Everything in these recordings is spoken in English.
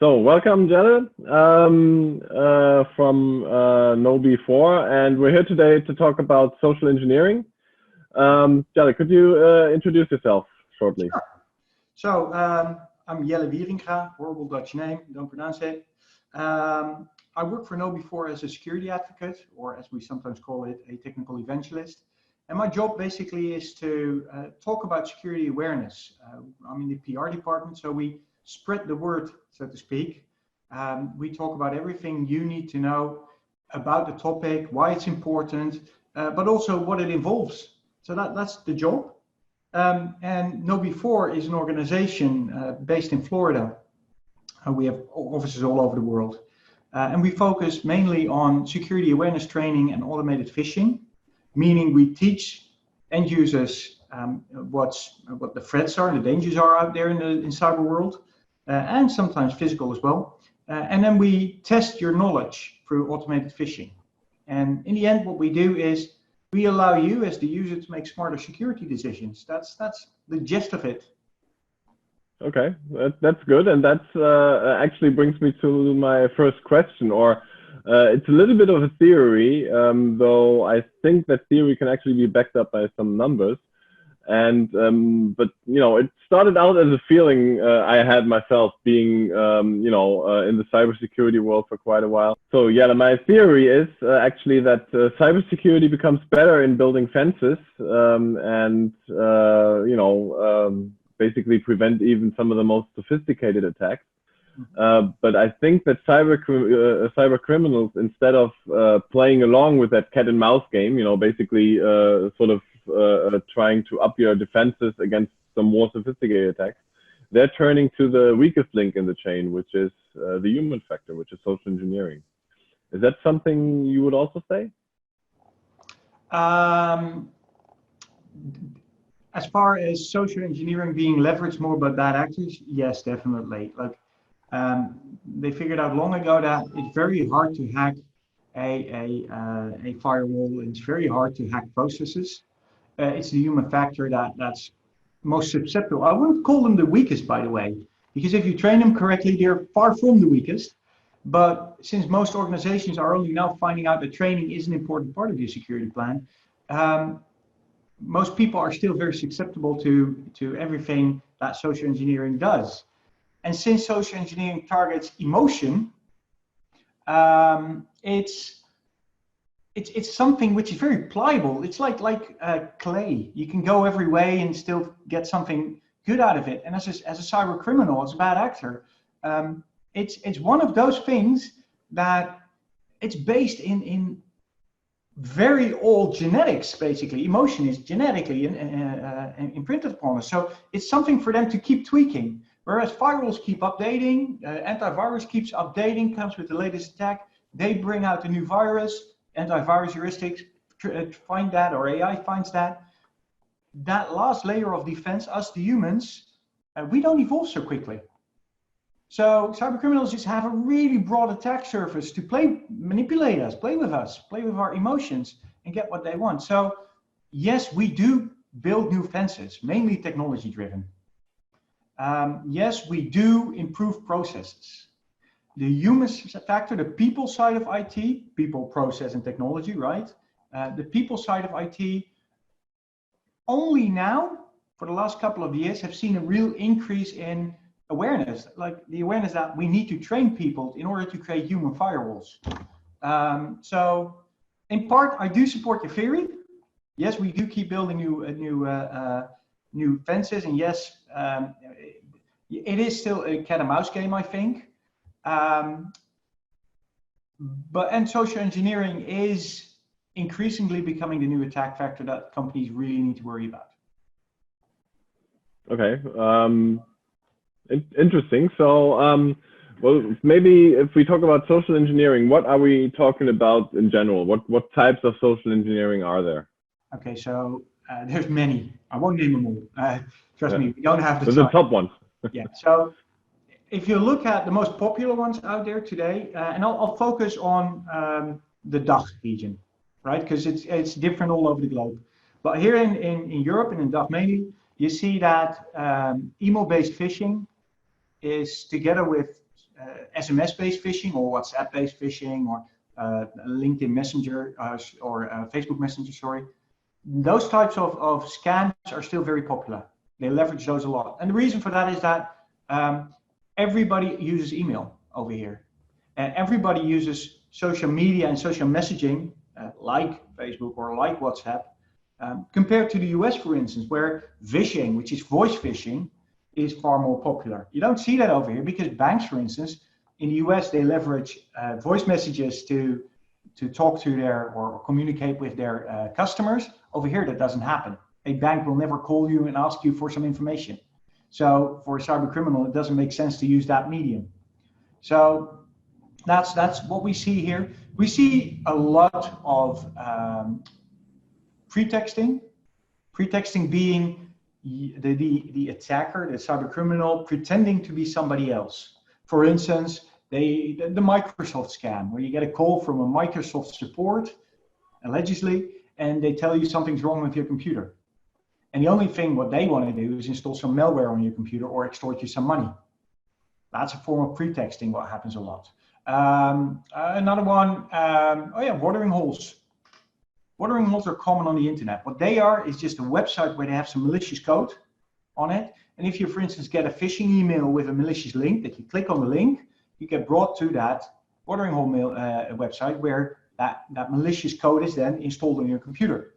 So welcome, Jelle, from Know Before, and we're here today to talk about social engineering. Jelle, could you introduce yourself shortly? Sure. So I'm Jelle Wieringa, horrible Dutch name, don't pronounce it. I work for Know Before as a security advocate, or as we sometimes call it, a technical evangelist. And my job basically is to talk about security awareness. I'm in the PR department, so we spread the word, so to speak. We talk about everything you need to know about the topic, why it's important, but also what it involves. So that's the job. And Know Before is an organization based in Florida. We have offices all over the world. And we focus mainly on security awareness training and automated phishing, meaning we teach end users what the threats are, the dangers are out there in cyber world, and sometimes physical as well. And then we test your knowledge through automated phishing. And in the end, what we do is we allow you as the user to make smarter security decisions. That's the gist of it. Okay, that's good, and that's actually brings me to my first question, or it's a little bit of a theory, though I think that theory can actually be backed up by some numbers. And but you know, it started out as a feeling I had myself being in the cybersecurity world for quite a while. So yeah, my theory is actually that cybersecurity becomes better in building fences and basically prevent even some of the most sophisticated attacks. But I think that cyber criminals, instead of playing along with that cat and mouse game, basically sort of trying to up your defenses against some more sophisticated attacks, they're turning to the weakest link in the chain, which is the human factor, which is social engineering. Is that something you would also say? As far as social engineering being leveraged more by bad actors, yes, definitely. Like they figured out long ago that it's very hard to hack a firewall. It's very hard to hack processes. It's the human factor that's most susceptible. I wouldn't call them the weakest, by the way, because if you train them correctly, they're far from the weakest. But since most organizations are only now finding out that training is an important part of your security plan, most people are still very susceptible to everything that social engineering does. And since social engineering targets emotion, it's something which is very pliable. It's like clay. You can go every way and still get something good out of it. And as a cyber criminal, as a bad actor, it's one of those things that it's based in very old genetics. Basically, emotion is genetically imprinted upon us. So it's something for them to keep tweaking. Whereas firewalls keep updating, antivirus keeps updating, comes with the latest attack. They bring out a new virus. Antivirus heuristics find that, or AI finds that. That last layer of defense, us the humans, we don't evolve so quickly. So cyber criminals just have a really broad attack surface to manipulate us, play with our emotions, and get what they want. So yes, we do build new fences, mainly technology driven. Yes, we do improve processes. The human factor, the people side of IT, people, process, and technology, right? The people side of IT, only now, for the last couple of years, have seen a real increase in awareness, like the awareness that we need to train people in order to create human firewalls. So, in part, I do support your theory. Yes, we do keep building new fences, and yes, it is still a cat and mouse game, I think. But social engineering is increasingly becoming the new attack factor that companies really need to worry about. Okay, interesting. So, well, maybe if we talk about social engineering, what are we talking about in general? What types of social engineering are there? Okay, so there's many. I won't name them all. Trust me, we don't have the time. The top ones. Yeah. So if you look at the most popular ones out there today, and I'll focus on the DACH region, right? Because it's different all over the globe. But here in Europe and in DACH mainly, you see that email-based phishing is together with SMS-based phishing or WhatsApp-based phishing or LinkedIn Messenger or Facebook Messenger, sorry. Those types of scams are still very popular. They leverage those a lot. And the reason for that is that everybody uses email over here. And everybody uses social media and social messaging like Facebook or like WhatsApp compared to the US, for instance, where phishing, which is voice phishing, is far more popular. You don't see that over here because banks, for instance, in the US, they leverage voice messages to talk to their or communicate with their customers. Over here, that doesn't happen. A bank will never call you and ask you for some information. So for a cyber criminal, it doesn't make sense to use that medium. So that's what we see here. We see a lot of pretexting. Pretexting being the attacker, the cyber criminal, pretending to be somebody else. For instance, the Microsoft scam, where you get a call from a Microsoft support, allegedly, and they tell you something's wrong with your computer. And the only thing what they want to do is install some malware on your computer or extort you some money. That's a form of pretexting, what happens a lot. Another one, watering holes. Watering holes are common on the internet. What they are is just a website where they have some malicious code on it. And if you, for instance, get a phishing email with a malicious link, that you click on the link, you get brought to that watering hole website where that malicious code is then installed on your computer.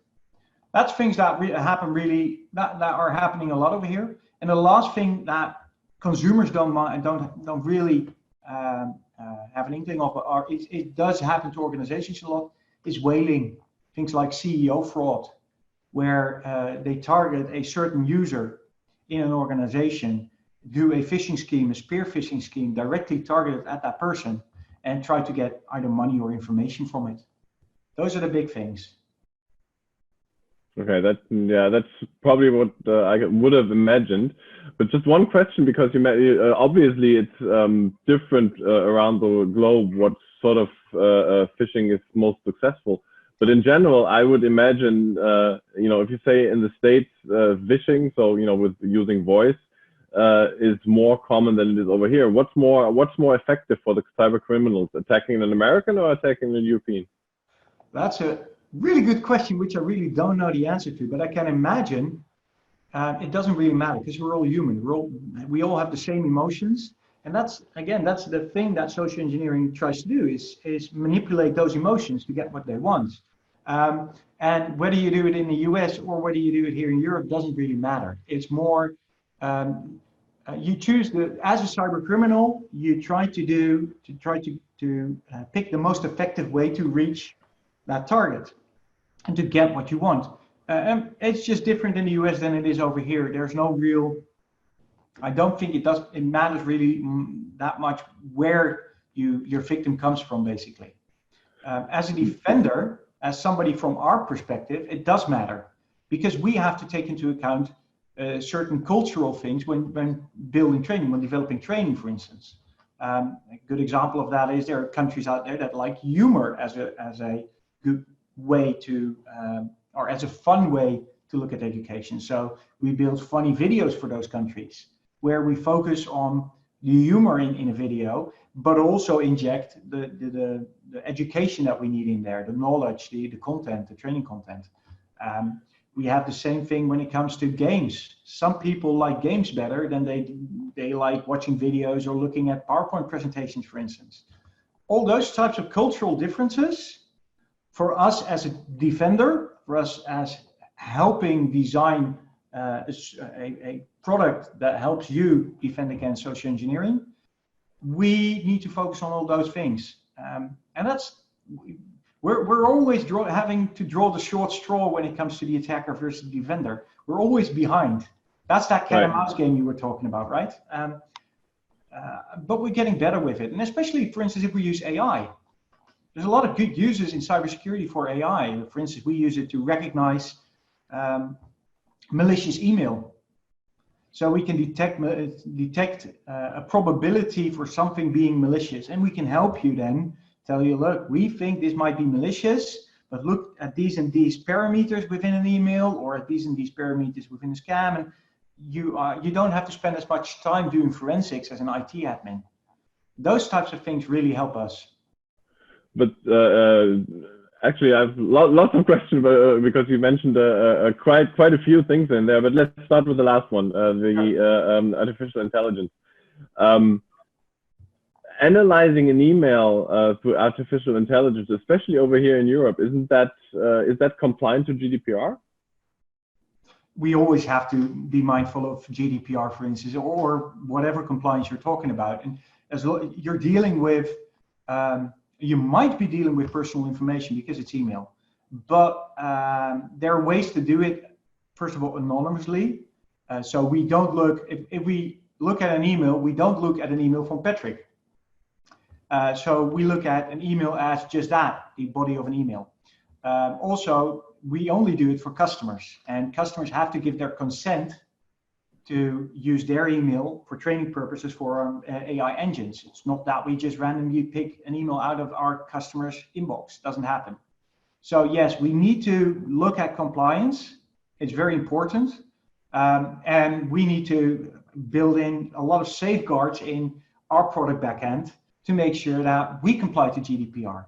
That's things that happen really, that are happening a lot over here. And the last thing that consumers don't really have an inkling of, or it does happen to organizations a lot, is whaling. Things like CEO fraud, where they target a certain user in an organization, do a phishing scheme, a spear phishing scheme, directly targeted at that person, and try to get either money or information from it. Those are the big things. Okay, that's probably what I would have imagined. But just one question, because you obviously it's different around the globe what sort of phishing is most successful. But in general, I would imagine, if you say in the States, phishing, so with using voice, is more common than it is over here. What's more effective for the cyber criminals, attacking an American or attacking an European? That's a really good question, which I really don't know the answer to. But I can imagine it doesn't really matter because we're all human. We all have the same emotions. And that's the thing that social engineering tries to do is manipulate those emotions to get what they want. And whether you do it in the US or whether you do it here in Europe doesn't really matter. It's more, you choose as a cyber criminal, you try to pick the most effective way to reach that target and to get what you want. It's just different in the US than it is over here. There's no real, I don't think it matters really that much where your victim comes from, basically. As a defender, as somebody from our perspective, it does matter because we have to take into account certain cultural things when building training, when developing training, for instance. A good example of that is there are countries out there that like humor as a good way to, or as a fun way to look at education. So we build funny videos for those countries where we focus on the humor in a video, but also inject the education that we need in there, the knowledge, the content, the training content. We have the same thing when it comes to games. Some people like games better than they like watching videos or looking at PowerPoint presentations, for instance. All those types of cultural differences, for us as a defender, for us as helping design a product that helps you defend against social engineering, we need to focus on all those things. And that's, we're always having to draw the short straw when it comes to the attacker versus the defender. We're always behind. That's that cat and mouse game you were talking about, right? But we're getting better with it. And especially, for instance, if we use AI. There's a lot of good uses in cybersecurity for AI. For instance, we use it to recognize malicious email. So we can detect a probability for something being malicious. And we can help you then tell you, look, we think this might be malicious, but look at these and these parameters within an email or at these and these parameters within a scam. And you don't have to spend as much time doing forensics as an IT admin. Those types of things really help us. But actually, I have lots of questions because you mentioned quite a few things in there. But let's start with the last one, the artificial intelligence. Analyzing an email through artificial intelligence, especially over here in Europe, is that compliant to GDPR? We always have to be mindful of GDPR, for instance, or whatever compliance you're talking about. And as you're dealing with, you might be dealing with personal information because it's email, but there are ways to do it. First of all, anonymously. So we don't look, if we look at an email, we don't look at an email from Patrick. So we look at an email as just that, the body of an email. Also, we only do it for customers, and customers have to give their consent to use their email for training purposes for AI engines. It's not that we just randomly pick an email out of our customer's inbox. It doesn't happen. So yes, we need to look at compliance. It's very important. And we need to build in a lot of safeguards in our product backend to make sure that we comply to GDPR.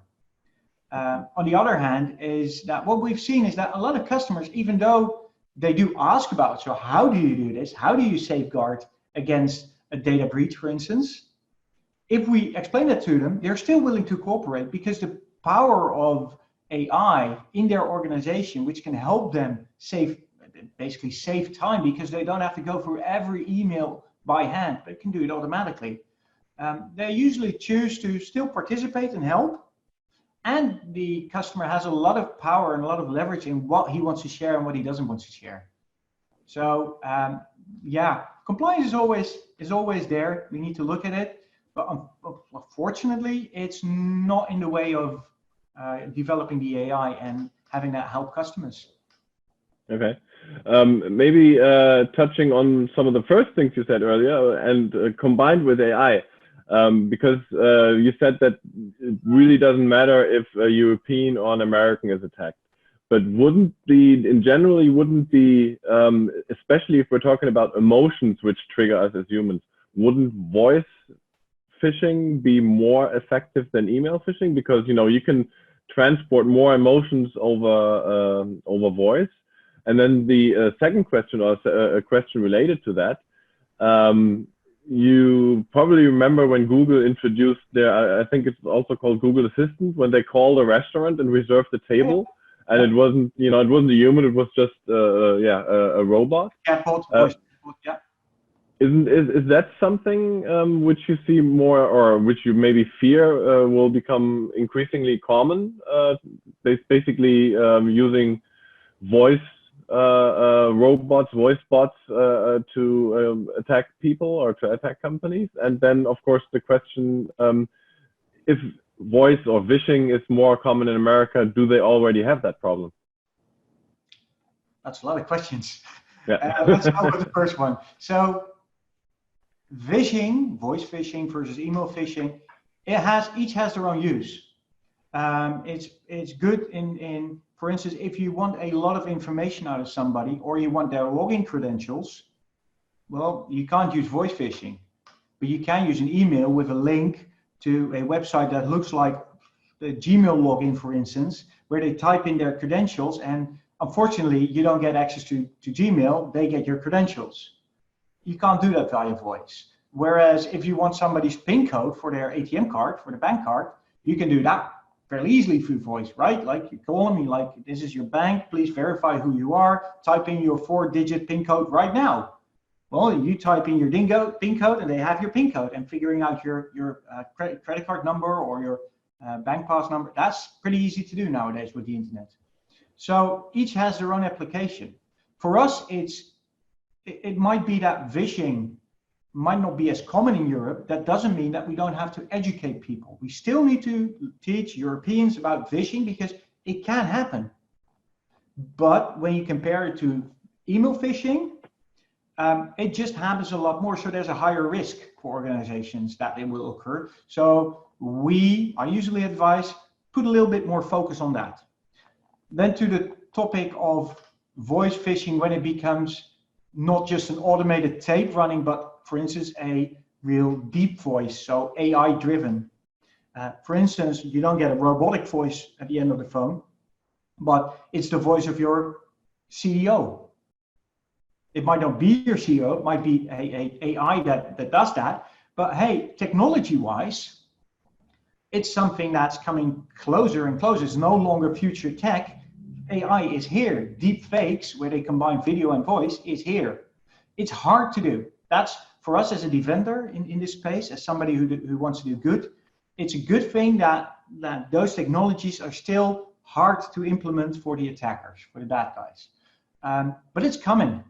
On the other hand, is that what we've seen is that a lot of customers, even though they do ask about, so how do you do this? How do you safeguard against a data breach, for instance? If we explain that to them, they're still willing to cooperate because the power of AI in their organization, which can help them basically save time because they don't have to go through every email by hand, but can do it automatically. They usually choose to still participate and help. And the customer has a lot of power and a lot of leverage in what he wants to share and what he doesn't want to share. So yeah, compliance is always there. We need to look at it, but unfortunately, it's not in the way of developing the AI and having that help customers. Okay, maybe touching on some of the first things you said earlier and combined with AI. Because you said that it really doesn't matter if a European or an American is attacked, but wouldn't be, especially if we're talking about emotions which trigger us as humans, wouldn't voice phishing be more effective than email phishing? Because you can transport more emotions over voice. And then the second question, or a question related to that. You probably remember when Google introduced their, I think it's also called Google Assistant, when they called a restaurant and reserved the table, and it wasn't, it wasn't a human, it was just, a robot. Chatbot, yeah. Is that something which you see more, or which you maybe fear will become increasingly common? Basically, using voice robots, voice bots to attack people or to attack companies. And then, of course, the question, if voice or phishing is more common in America, do they already have that problem? That's a lot of questions. Yeah. Let's start with the first one. So phishing, voice phishing versus email phishing, each has their own use. It's good in for instance, if you want a lot of information out of somebody or you want their login credentials, well, you can't use voice phishing, but you can use an email with a link to a website that looks like the Gmail login, for instance, where they type in their credentials, and unfortunately, you don't get access to Gmail, they get your credentials. You can't do that via voice. Whereas if you want somebody's PIN code for their ATM card, for the bank card, you can do that fairly easily through voice, right? Like you call me, like, this is your bank, please verify who you are, type in your 4-digit PIN code right now. Well, you type in your PIN code and they have your PIN code, and figuring out your credit card number or your bank pass number, that's pretty easy to do nowadays with the internet. So each has their own application. For us, it might be that phishing might not be as common in Europe. That doesn't mean that we don't have to educate people. We still need to teach Europeans about phishing because it can happen. But when you compare it to email phishing, it just happens a lot more. So there's a higher risk for organizations that it will occur. So I usually advise put a little bit more focus on that. Then to the topic of voice phishing, when it becomes not just an automated tape running, but for instance, a real deep voice, so AI driven. For instance, you don't get a robotic voice at the end of the phone, but it's the voice of your CEO. It might not be your CEO, it might be a AI that does that, but hey, technology-wise, it's something that's coming closer and closer. It's no longer future tech. AI is here. Deep fakes, where they combine video and voice, is here. It's hard to do. That's for us as a defender in this space, as somebody who wants to do good. It's a good thing that those technologies are still hard to implement for the attackers, for the bad guys. But it's coming.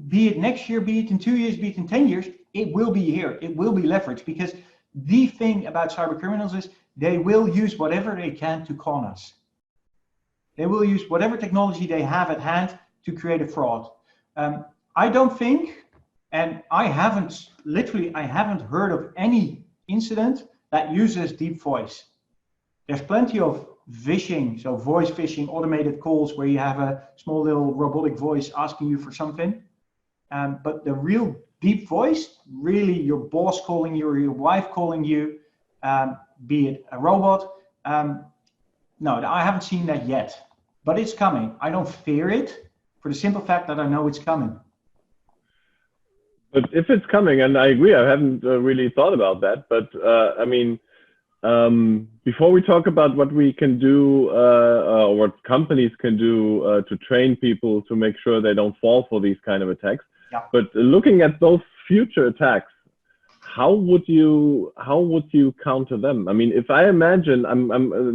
Be it next year, be it in 2 years, be it in 10 years, it will be here. It will be leveraged, because the thing about cyber criminals is they will use whatever they can to con us. They will use whatever technology they have at hand to create a fraud. I don't think, and I haven't heard of any incident that uses deep voice. There's plenty of phishing, so voice phishing, automated calls where you have a small little robotic voice asking you for something. But the real deep voice, really your boss calling you or your wife calling you, be it a robot. No, I haven't seen that yet, but it's coming. I don't fear it for the simple fact that I know it's coming. But if it's coming, and I agree, I haven't really thought about that, but I mean, before we talk about what we can do or what companies can do to train people to make sure they don't fall for these kind of attacks, yeah. But looking at those future attacks, how would you counter them? I mean, if I imagine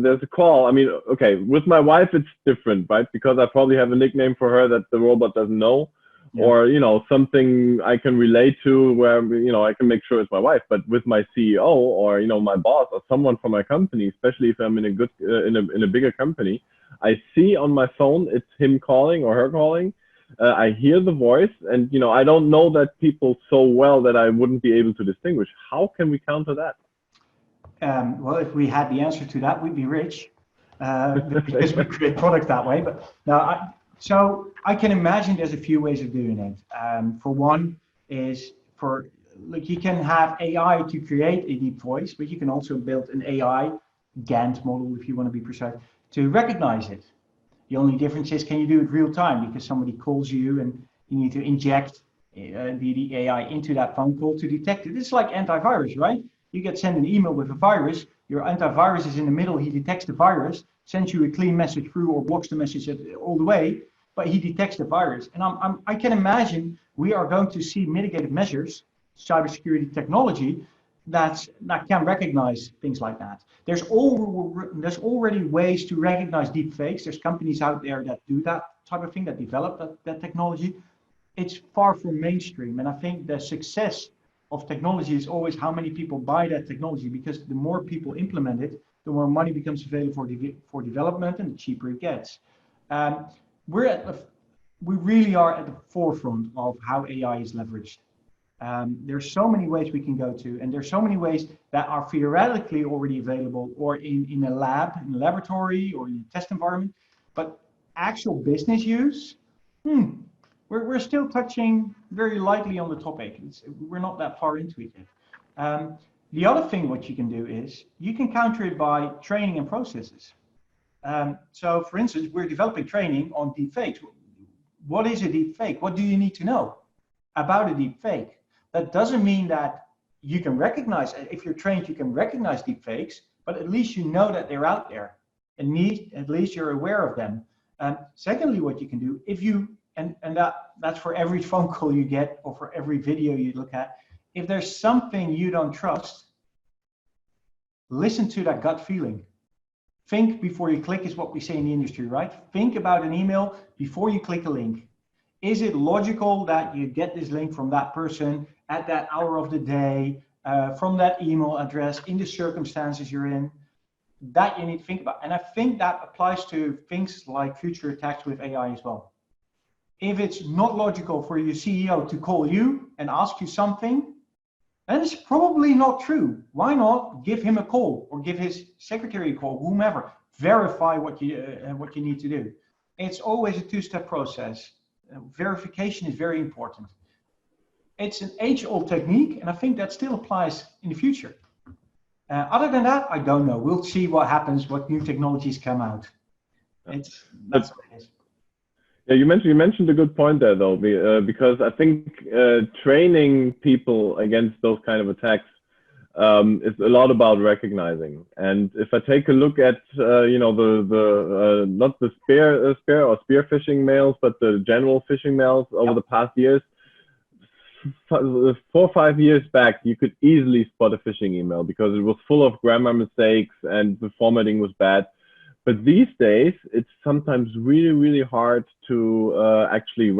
there's a call, I mean, okay, with my wife it's different, right? Because I probably have a nickname for her that the robot doesn't know. Yeah. Or, you know, something I can relate to where, you know, I can make sure it's my wife. But with my CEO or, you know, my boss or someone from my company, especially if I'm in a good, in a bigger company, I see on my phone, it's him calling or her calling. I hear the voice and, you know, I don't know that people so well that I wouldn't be able to distinguish. How can we counter that? Well, if we had the answer to that, we'd be rich because we create product that way. But no, so I can imagine there's a few ways of doing it. For one is like you can have AI to create a deep voice, but you can also build an AI Gantt model, if you want to be precise, to recognize it. The only difference is, can you do it real time? Because somebody calls you and you need to inject the AI into that phone call to detect it. It's like antivirus, right? You get sent an email with a virus, your antivirus is in the middle, he detects the virus, sends you a clean message through or blocks the message all the way, but he detects the virus. And I can imagine we are going to see mitigated measures, cybersecurity technology, that can recognize things like that. There's already ways to recognize deep fakes. There's companies out there that do that type of thing, that develop that technology. It's far from mainstream. And I think the success of technology is always how many people buy that technology, because the more people implement it, the more money becomes available for development and the cheaper it gets. We really are at the forefront of how AI is leveraged. There's so many ways we can go to, and there's so many ways that are theoretically already available, or in a lab, in a laboratory, or in a test environment. But actual business use, we're still touching very lightly on the topic. We're not that far into it yet. The other thing what you can do is you can counter it by training and processes. So, for instance, we're developing training on deepfakes. What is a deepfake? What do you need to know about a deepfake? That doesn't mean that you can recognize, if you're trained, you can recognize deepfakes, but at least you know that they're out there, and at least you're aware of them. Secondly, what you can do, if you, and that's for every phone call you get or for every video you look at, if there's something you don't trust, listen to that gut feeling. Think before you click is what we say in the industry, right? Think about an email before you click a link. Is it logical that you get this link from that person at that hour of the day, from that email address, in the circumstances you're in? That you need to think about. And I think that applies to things like future attacks with AI as well. If it's not logical for your CEO to call you and ask you something, then it's probably not true. Why not give him a call or give his secretary a call, whomever, verify what you need to do. It's always a two-step process. Verification is very important. It's an age-old technique, and I think that still applies in the future. Other than that, I don't know. We'll see what happens, what new technologies come out. That's what it is. Yeah, you mentioned a good point there though, because I think training people against those kind of attacks is a lot about recognizing. And if I take a look at you know, the not the spear or spear phishing mails, but the general phishing mails over the past years, 4 or 5 years back, you could easily spot a phishing email because it was full of grammar mistakes and the formatting was bad. But these days, it's sometimes really, really hard to actually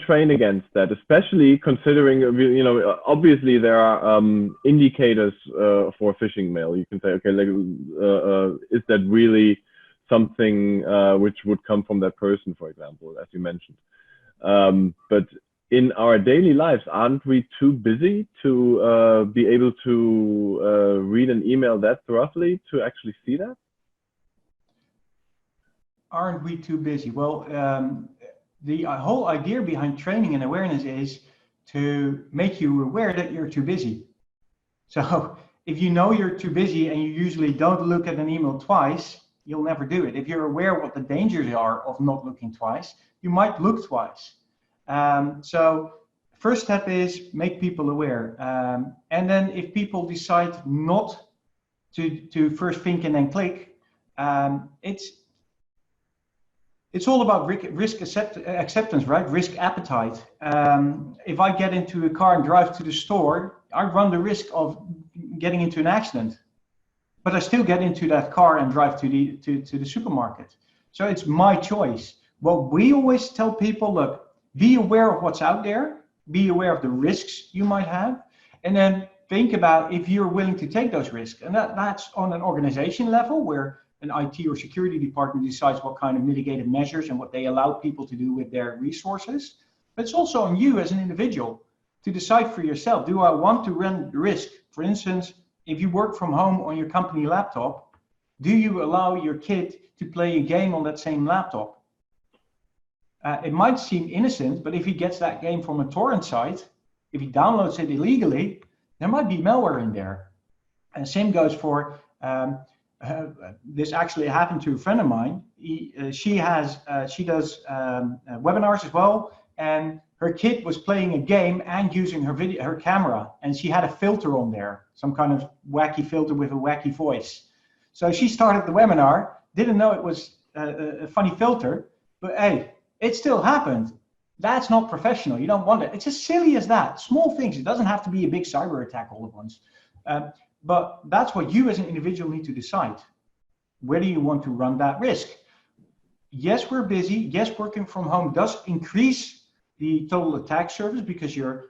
train against that, especially considering, you know, obviously there are indicators for phishing mail. You can say, okay, like, is that really something which would come from that person, for example, as you mentioned. But in our daily lives, aren't we too busy to be able to read an email that thoroughly to actually see that? Aren't we too busy? Well, the whole idea behind training and awareness is to make you aware that you're too busy. So if you know you're too busy and you usually don't look at an email twice, you'll never do it. If you're aware what the dangers are of not looking twice, you might look twice. So first step is make people aware. And then if people decide not to first think and then click, it's all about risk acceptance, right? Risk appetite. If I get into a car and drive to the store, I run the risk of getting into an accident, but I still get into that car and drive to the supermarket. So it's my choice. What we always tell people, look, be aware of what's out there, be aware of the risks you might have, and then think about if you're willing to take those risks. And that's on an organization level where an IT or security department decides what kind of mitigated measures and what they allow people to do with their resources. But it's also on you as an individual to decide for yourself, do I want to run the risk? For instance, if you work from home on your company laptop, do you allow your kid to play a game on that same laptop? It might seem innocent, but if he gets that game from a torrent site, if he downloads it illegally, there might be malware in there. And same goes for, this actually happened to a friend of mine. She does webinars as well, and her kid was playing a game and using her camera, and she had a filter on there, some kind of wacky filter with a wacky voice. So she started the webinar, didn't know it was a funny filter, but hey, it still happened. That's not professional. You don't want it. It's as silly as that. Small things. It doesn't have to be a big cyber attack all at once. But that's what you as an individual need to decide. Whether you want to run that risk. Yes, we're busy. Yes, working from home does increase the total attack surface because you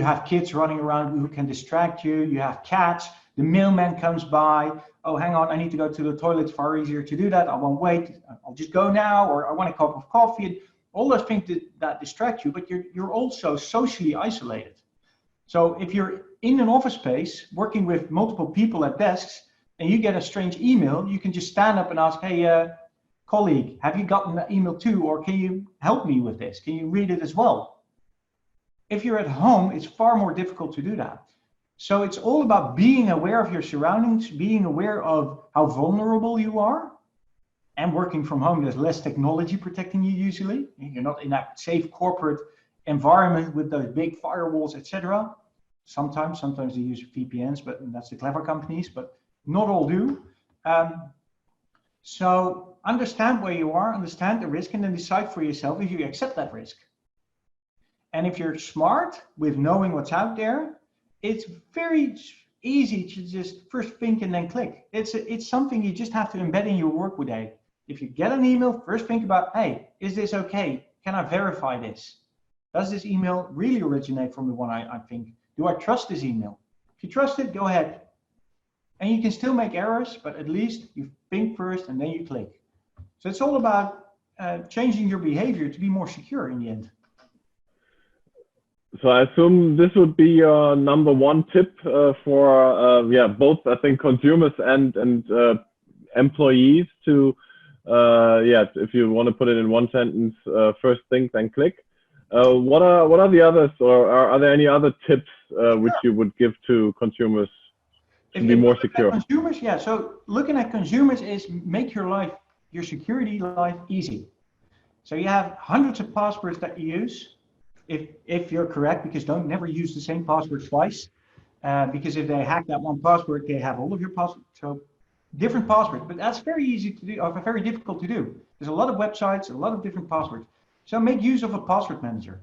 have kids running around who can distract you. You have cats. The mailman comes by. Oh, hang on, I need to go to the toilet. It's far easier to do that. I won't wait. I'll just go now, or I want a cup of coffee. All those things that distract you, but you're also socially isolated. So if you're in an office space working with multiple people at desks and you get a strange email, you can just stand up and ask, hey, colleague, have you gotten that email too? Or can you help me with this? Can you read it as well? If you're at home, it's far more difficult to do that. So it's all about being aware of your surroundings, being aware of how vulnerable you are. And working from home, there's less technology protecting you usually. You're not in that safe corporate environment with those big firewalls, etc. Sometimes they use VPNs, but that's the clever companies, but not all do. So understand where you are, understand the risk, and then decide for yourself if you accept that risk. And if you're smart with knowing what's out there, it's very easy to just first think and then click. It's something you just have to embed in your work day. If you get an email, first think about, hey, is this okay? Can I verify this? Does this email really originate from the one I think? Do I trust this email? If you trust it, go ahead. And you can still make errors, but at least you think first and then you click. So it's all about changing your behavior to be more secure in the end. So I assume this would be your number one tip for both, I think, consumers and employees to Yeah, if you want to put it in one sentence, first think, then click. What are the others, or are there any other tips which you would give to consumers to be more secure? Consumers, yeah. So looking at consumers is make your security life easy. So you have hundreds of passwords that you use, if you're correct, because don't never use the same password twice. Because if they hack that one password, they have all of your passwords. So different passwords, but that's very easy to do, or very difficult to do. There's a lot of websites, a lot of different passwords. So make use of a password manager.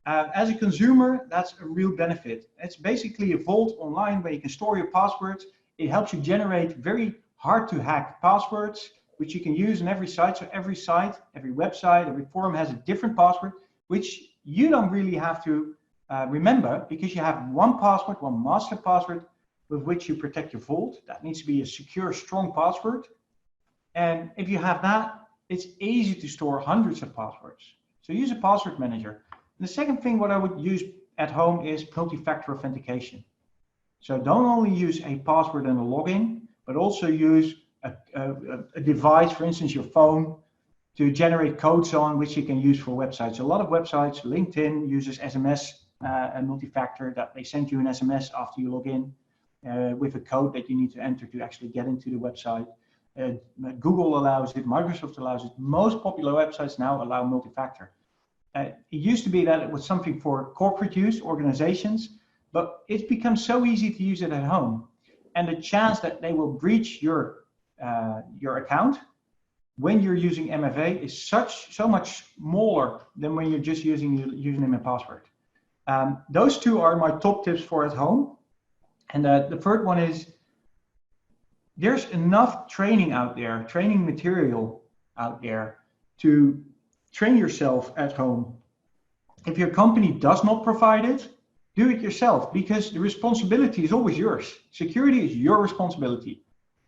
As a consumer, that's a real benefit. It's basically a vault online where you can store your passwords. It helps you generate very hard to hack passwords, which you can use on every site. So every site, every website, every forum has a different password, which you don't really have to remember, because you have one password, one master password with which you protect your vault. That needs to be a secure, strong password. And if you have that, it's easy to store hundreds of passwords. So use a password manager. And the second thing what I would use at home is multi-factor authentication. So don't only use a password and a login, but also use a device, for instance, your phone, to generate codes on which you can use for websites. A lot of websites, LinkedIn uses SMS and multi-factor, that they send you an SMS after you log in with a code that you need to enter to actually get into the website. Google allows it, Microsoft allows it. Most popular websites now allow multi-factor. It used to be that it was something for corporate use, organizations, but it's become so easy to use it at home. And the chance that they will breach your account when you're using MFA is so much smaller than when you're just using your username and password. Those two are my top tips for at home. And the third one is, there's enough training out there, training material out there to train yourself at home. If your company does not provide it, do it yourself, because the responsibility is always yours. Security is your responsibility.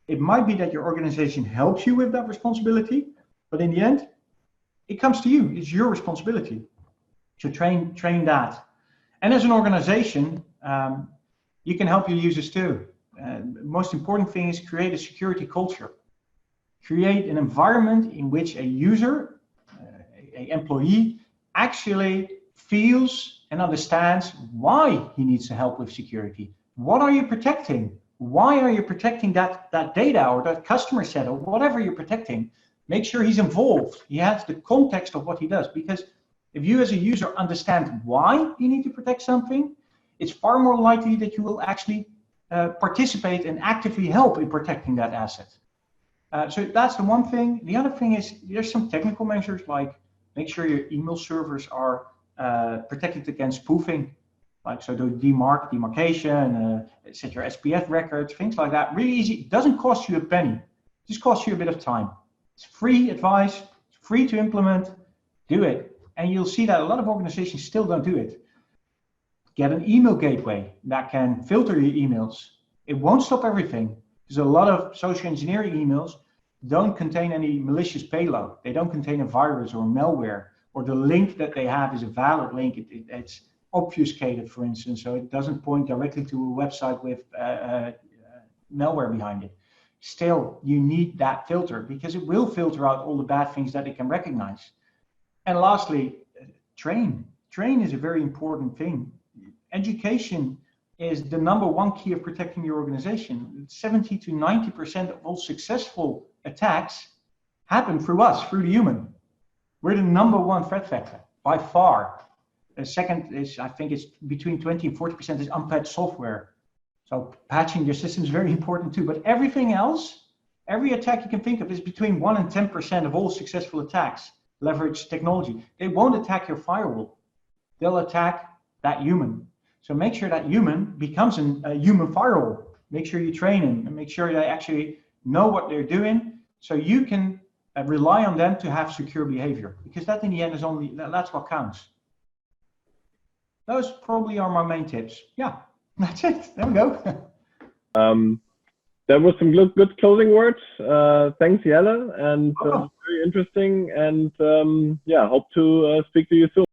It might be that your organization helps you with that responsibility, but in the end, it comes to you. It's your responsibility. So train that. And as an organization, you can help your users too. Most important thing is create a security culture. Create an environment in which a user, an employee, actually feels and understands why he needs help with security. What are you protecting? Why are you protecting that data or that customer set or whatever you're protecting? Make sure he's involved. He has the context of what he does, because if you as a user understand why you need to protect something, it's far more likely that you will actually participate and actively help in protecting that asset. So that's the one thing. The other thing is, there's some technical measures, like make sure your email servers are protected against spoofing. Like, so do demarcation, set your SPF records, things like that. Really easy. It doesn't cost you a penny. It just costs you a bit of time. It's free advice, it's free to implement. Do it. And you'll see that a lot of organizations still don't do it. Get an email gateway that can filter your emails. It won't stop everything, because a lot of social engineering emails don't contain any malicious payload. They don't contain a virus or malware, or the link that they have is a valid link. It's obfuscated, for instance, so it doesn't point directly to a website with malware behind it. Still, you need that filter, because it will filter out all the bad things that it can recognize. And lastly, train. Train is a very important thing. Education is the #1 key of protecting your organization. 70 to 90% of all successful attacks happen through us, through the human. We're the #1 threat factor, by far. The second is, I think it's between 20 and 40% is unpatched software. So patching your system is very important too. But everything else, every attack you can think of, is between 1 and 10% of all successful attacks leverage technology. They won't attack your firewall. They'll attack that human. So make sure that human becomes a human firewall. Make sure you train them and make sure they actually know what they're doing, so you can rely on them to have secure behavior, because that in the end is that's what counts. Those probably are my main tips. Yeah, that's it. There we go. That was some good closing words. Thanks, Jelle, and very interesting. And yeah, hope to speak to you soon.